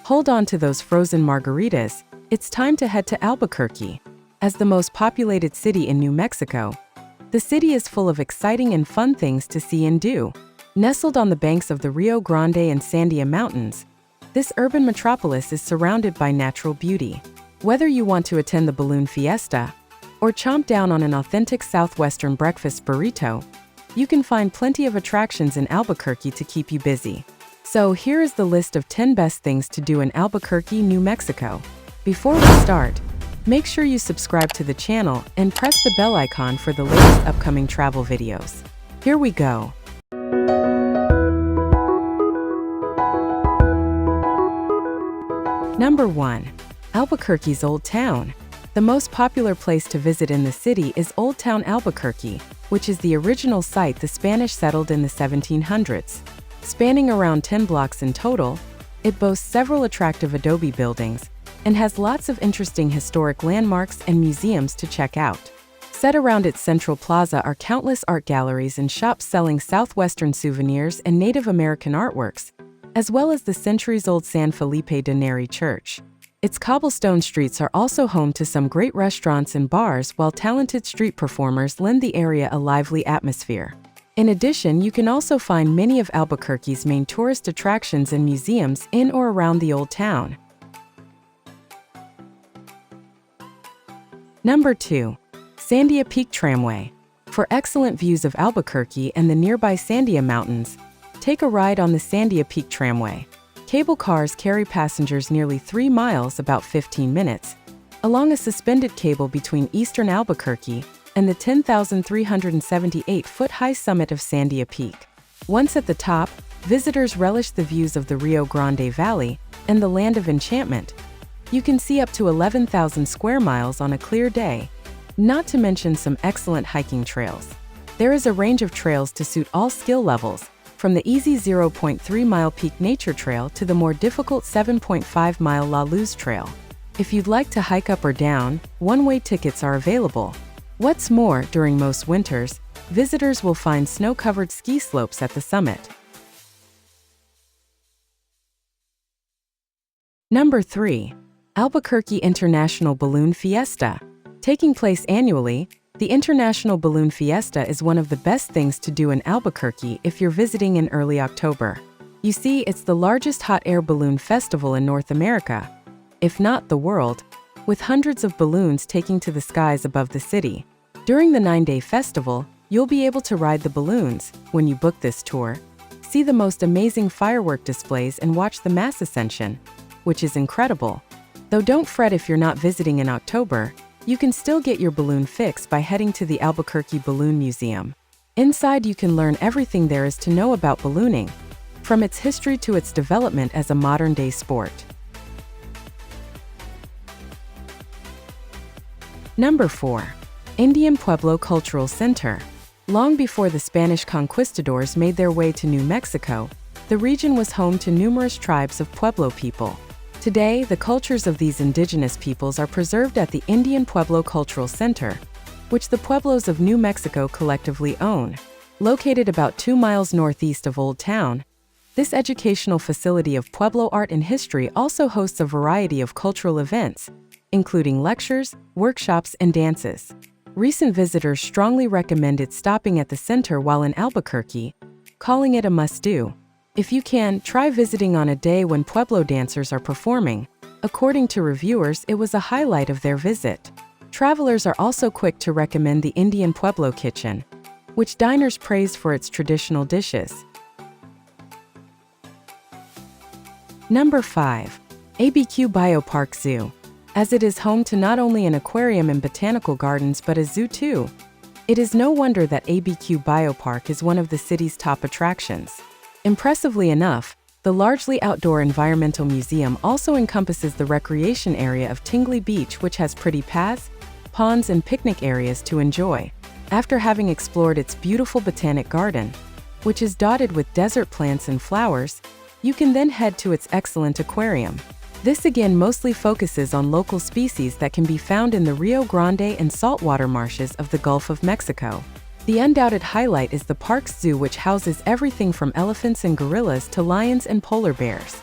Hold on to those frozen margaritas, it's time to head to Albuquerque. As the most populated city in New Mexico, the city is full of exciting and fun things to see and do. Nestled on the banks of the Rio Grande and Sandia mountains, this urban metropolis is surrounded by natural beauty. Whether you want to attend the balloon fiesta or chomp down on an authentic Southwestern breakfast burrito, you can find plenty of attractions in Albuquerque to keep you busy. So here is the list of 10 best things to do in Albuquerque, New Mexico. Before we start, make sure you subscribe to the channel and press the bell icon for the latest upcoming travel videos. Here we go. Number 1. Albuquerque's Old Town. The most popular place to visit in the city is Old Town Albuquerque, which is the original site the Spanish settled in the 1700s. Spanning around 10 blocks in total, it boasts several attractive adobe buildings and has lots of interesting historic landmarks and museums to check out. Set around its central plaza are countless art galleries and shops selling Southwestern souvenirs and Native American artworks, as well as the centuries-old San Felipe de Neri Church. Its cobblestone streets are also home to some great restaurants and bars, while talented street performers lend the area a lively atmosphere. In addition, you can also find many of Albuquerque's main tourist attractions and museums in or around the Old Town. Number 2. Sandia Peak Tramway. For excellent views of Albuquerque and the nearby Sandia Mountains, take a ride on the Sandia Peak Tramway. Cable cars carry passengers nearly 3 miles, about 15 minutes, along a suspended cable between eastern Albuquerque and the 10,378-foot high summit of Sandia Peak. Once at the top, visitors relish the views of the Rio Grande Valley and the Land of Enchantment. You can see up to 11,000 square miles on a clear day, not to mention some excellent hiking trails. There is a range of trails to suit all skill levels, from the easy 0.3-mile Peak Nature Trail to the more difficult 7.5-mile La Luz Trail. If you'd like to hike up or down, one-way tickets are available. What's more, during most winters, visitors will find snow-covered ski slopes at the summit. Number 3. Albuquerque International Balloon Fiesta. Taking place annually, the International Balloon Fiesta is one of the best things to do in Albuquerque if you're visiting in early October. You see, it's the largest hot air balloon festival in North America, if not the world, with hundreds of balloons taking to the skies above the city. During the 9-day festival, you'll be able to ride the balloons when you book this tour, see the most amazing firework displays and watch the mass ascension, which is incredible. Though don't fret if you're not visiting in October, you can still get your balloon fix by heading to the Albuquerque Balloon Museum. Inside you can learn everything there is to know about ballooning, from its history to its development as a modern-day sport. Number 4. Indian Pueblo Cultural Center. Long before the Spanish conquistadors made their way to New Mexico, the region was home to numerous tribes of Pueblo people. Today, the cultures of these indigenous peoples are preserved at the Indian Pueblo Cultural Center, which the Pueblos of New Mexico collectively own. Located about 2 miles northeast of Old Town, this educational facility of Pueblo art and history also hosts a variety of cultural events, including lectures, workshops, and dances. Recent visitors strongly recommended stopping at the center while in Albuquerque, calling it a must-do. If you can, try visiting on a day when Pueblo dancers are performing. According to reviewers, it was a highlight of their visit. Travelers are also quick to recommend the Indian Pueblo Kitchen, which diners praise for its traditional dishes. Number 5. ABQ Biopark Zoo. As it is home to not only an aquarium and botanical gardens but a zoo too, it is no wonder that ABQ Biopark is one of the city's top attractions. Impressively enough, the largely outdoor environmental museum also encompasses the recreation area of Tingley Beach, which has pretty paths, ponds, and picnic areas to enjoy. After having explored its beautiful botanic garden, which is dotted with desert plants and flowers, you can then head to its excellent aquarium. This again mostly focuses on local species that can be found in the Rio Grande and saltwater marshes of the Gulf of Mexico. The undoubted highlight is the park's zoo, which houses everything from elephants and gorillas to lions and polar bears.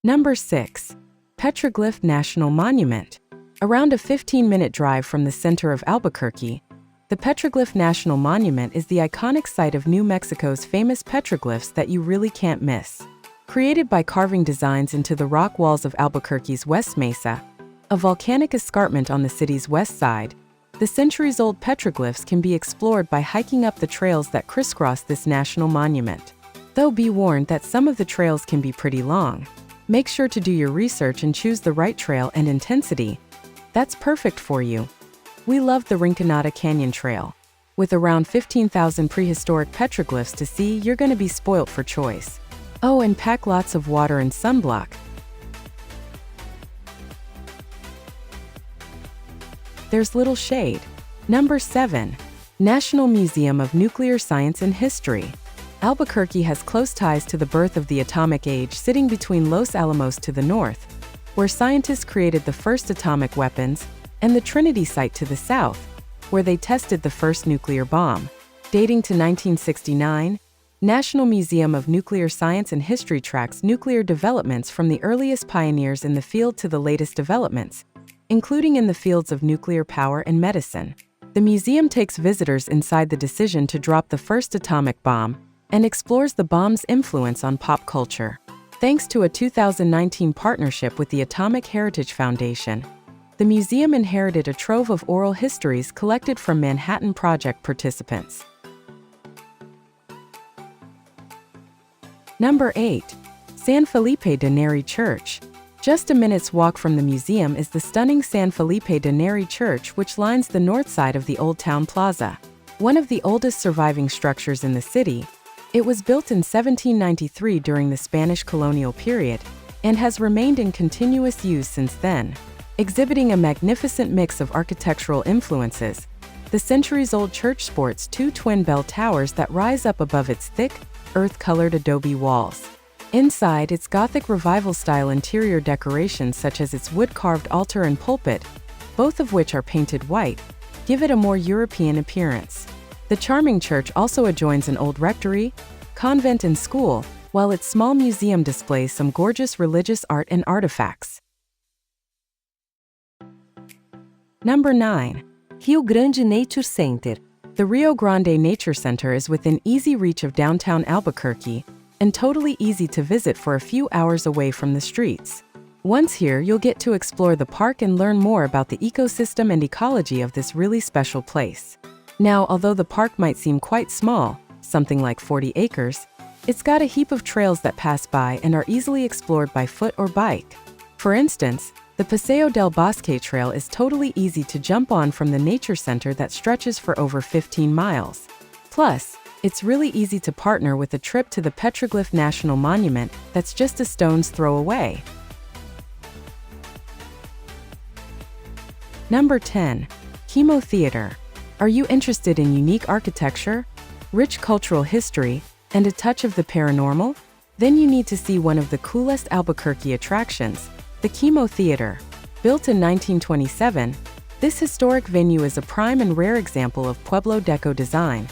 Number 6. Petroglyph National Monument. Around a 15-minute drive from the center of Albuquerque, the Petroglyph National Monument is the iconic site of New Mexico's famous petroglyphs that you really can't miss. Created by carving designs into the rock walls of Albuquerque's West Mesa, a volcanic escarpment on the city's west side, the centuries-old petroglyphs can be explored by hiking up the trails that crisscross this national monument. Though be warned that some of the trails can be pretty long. Make sure to do your research and choose the right trail and intensity that's perfect for you. We love the Rinconada Canyon Trail. With around 15,000 prehistoric petroglyphs to see, you're going to be spoilt for choice. Oh, and pack lots of water and sunblock. There's little shade. Number 7. National Museum of Nuclear Science and History. Albuquerque has close ties to the birth of the atomic age, sitting between Los Alamos to the north, where scientists created the first atomic weapons, and the Trinity site to the south, where they tested the first nuclear bomb. Dating to 1969, National Museum of Nuclear Science and History tracks nuclear developments from the earliest pioneers in the field to the latest developments, including in the fields of nuclear power and medicine. The museum takes visitors inside the decision to drop the first atomic bomb and explores the bomb's influence on pop culture. Thanks to a 2019 partnership with the Atomic Heritage Foundation, the museum inherited a trove of oral histories collected from Manhattan Project participants. Number 8. San Felipe de Neri Church. Just a minute's walk from the museum is the stunning San Felipe de Neri Church, which lines the north side of the Old Town Plaza. One of the oldest surviving structures in the city, it was built in 1793 during the Spanish colonial period and has remained in continuous use since then. Exhibiting a magnificent mix of architectural influences, the centuries-old church sports two twin bell towers that rise up above its thick, earth-colored adobe walls. Inside, its Gothic Revival-style interior decorations such as its wood-carved altar and pulpit, both of which are painted white, give it a more European appearance. The charming church also adjoins an old rectory, convent and school, while its small museum displays some gorgeous religious art and artifacts. Number 9. Rio Grande Nature Center. The Rio Grande Nature Center is within easy reach of downtown Albuquerque and totally easy to visit for a few hours away from the streets. Once here, you'll get to explore the park and learn more about the ecosystem and ecology of this really special place. Now, although the park might seem quite small, something like 40 acres, it's got a heap of trails that pass by and are easily explored by foot or bike. For instance, the Paseo del Bosque Trail is totally easy to jump on from the nature center that stretches for over 15 miles. Plus, it's really easy to partner with a trip to the Petroglyph National Monument that's just a stone's throw away. Number 10. Chemo Theater. Are you interested in unique architecture, rich cultural history, and a touch of the paranormal? Then you need to see one of the coolest Albuquerque attractions, the Chemo Theater. Built in 1927, this historic venue is a prime and rare example of Pueblo Deco design,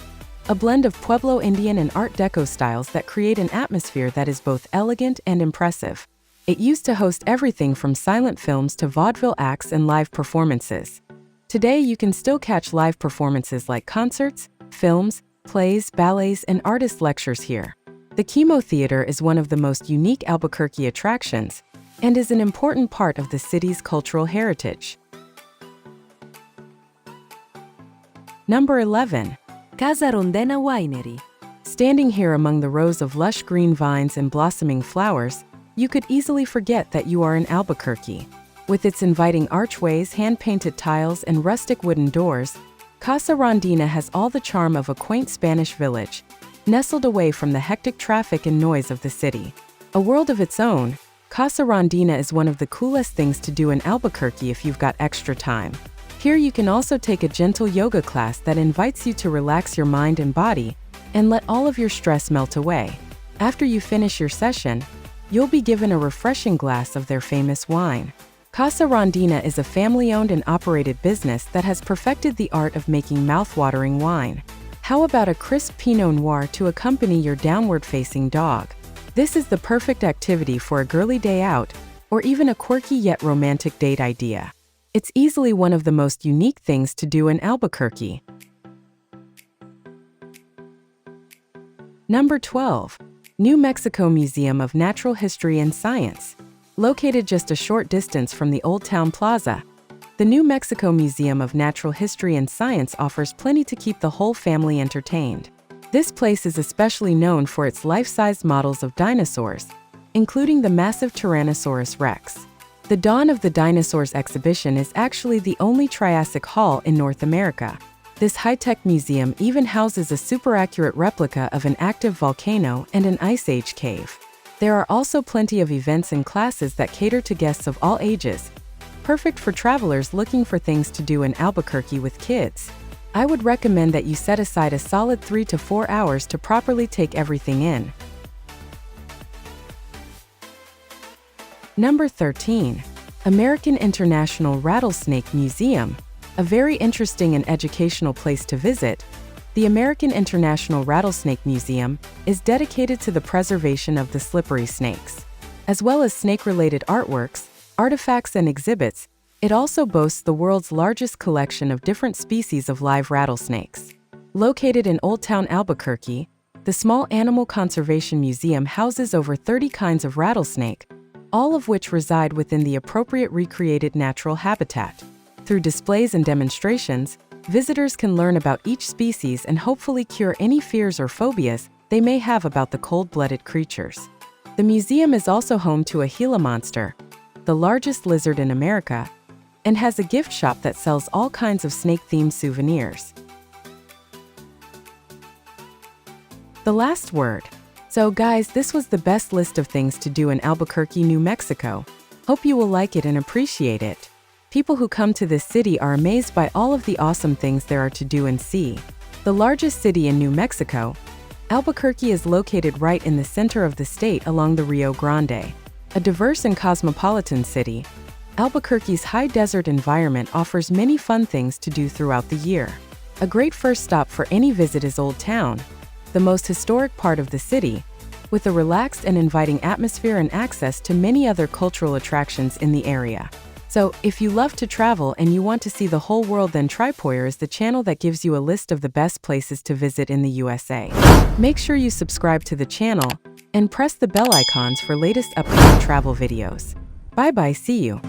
a blend of Pueblo Indian and Art Deco styles that create an atmosphere that is both elegant and impressive. It used to host everything from silent films to vaudeville acts and live performances. Today, you can still catch live performances like concerts, films, plays, ballets, and artist lectures here. The Chemo Theater is one of the most unique Albuquerque attractions and is an important part of the city's cultural heritage. Number 11. Casa Rondena Winery. Standing here among the rows of lush green vines and blossoming flowers, you could easily forget that you are in Albuquerque. With its inviting archways, hand-painted tiles, and rustic wooden doors, Casa Rondena has all the charm of a quaint Spanish village, nestled away from the hectic traffic and noise of the city. A world of its own, Casa Rondena is one of the coolest things to do in Albuquerque if you've got extra time. Here you can also take a gentle yoga class that invites you to relax your mind and body and let all of your stress melt away. After you finish your session, you'll be given a refreshing glass of their famous wine. Casa Rondena is a family-owned and operated business that has perfected the art of making mouth-watering wine. How about a crisp Pinot Noir to accompany your downward-facing dog? This is the perfect activity for a girly day out, or even a quirky yet romantic date idea. It's easily one of the most unique things to do in Albuquerque. Number 12. New Mexico Museum of Natural History and Science. Located just a short distance from the Old Town Plaza, the New Mexico Museum of Natural History and Science offers plenty to keep the whole family entertained. This place is especially known for its life-sized models of dinosaurs, including the massive Tyrannosaurus rex. The Dawn of the Dinosaurs exhibition is actually the only Triassic hall in North America. This high-tech museum even houses a super-accurate replica of an active volcano and an Ice Age cave. There are also plenty of events and classes that cater to guests of all ages, perfect for travelers looking for things to do in Albuquerque with kids. I would recommend that you set aside a solid 3 to 4 hours to properly take everything in. Number 13. American International Rattlesnake Museum. A very interesting and educational place to visit, the American International Rattlesnake Museum is dedicated to the preservation of the slippery snakes. As well as snake-related artworks, artifacts, and exhibits, it also boasts the world's largest collection of different species of live rattlesnakes. Located in Old Town Albuquerque, the Small Animal Conservation Museum houses over 30 kinds of rattlesnake, all of which reside within the appropriate recreated natural habitat. Through displays and demonstrations, visitors can learn about each species and hopefully cure any fears or phobias they may have about the cold-blooded creatures. The museum is also home to a Gila monster, the largest lizard in America, and has a gift shop that sells all kinds of snake-themed souvenirs. The last word. So guys, this was the best list of things to do in Albuquerque, New Mexico. Hope you will like it and appreciate it. People who come to this city are amazed by all of the awesome things there are to do and see. The largest city in New Mexico, Albuquerque is located right in the center of the state along the Rio Grande. A diverse and cosmopolitan city, Albuquerque's high desert environment offers many fun things to do throughout the year. A great first stop for any visit is Old Town, the most historic part of the city, with a relaxed and inviting atmosphere and access to many other cultural attractions in the area. So, if you love to travel and you want to see the whole world, then Tripoyer is the channel that gives you a list of the best places to visit in the USA. Make sure you subscribe to the channel and press the bell icons for latest upcoming travel videos. Bye bye, see you.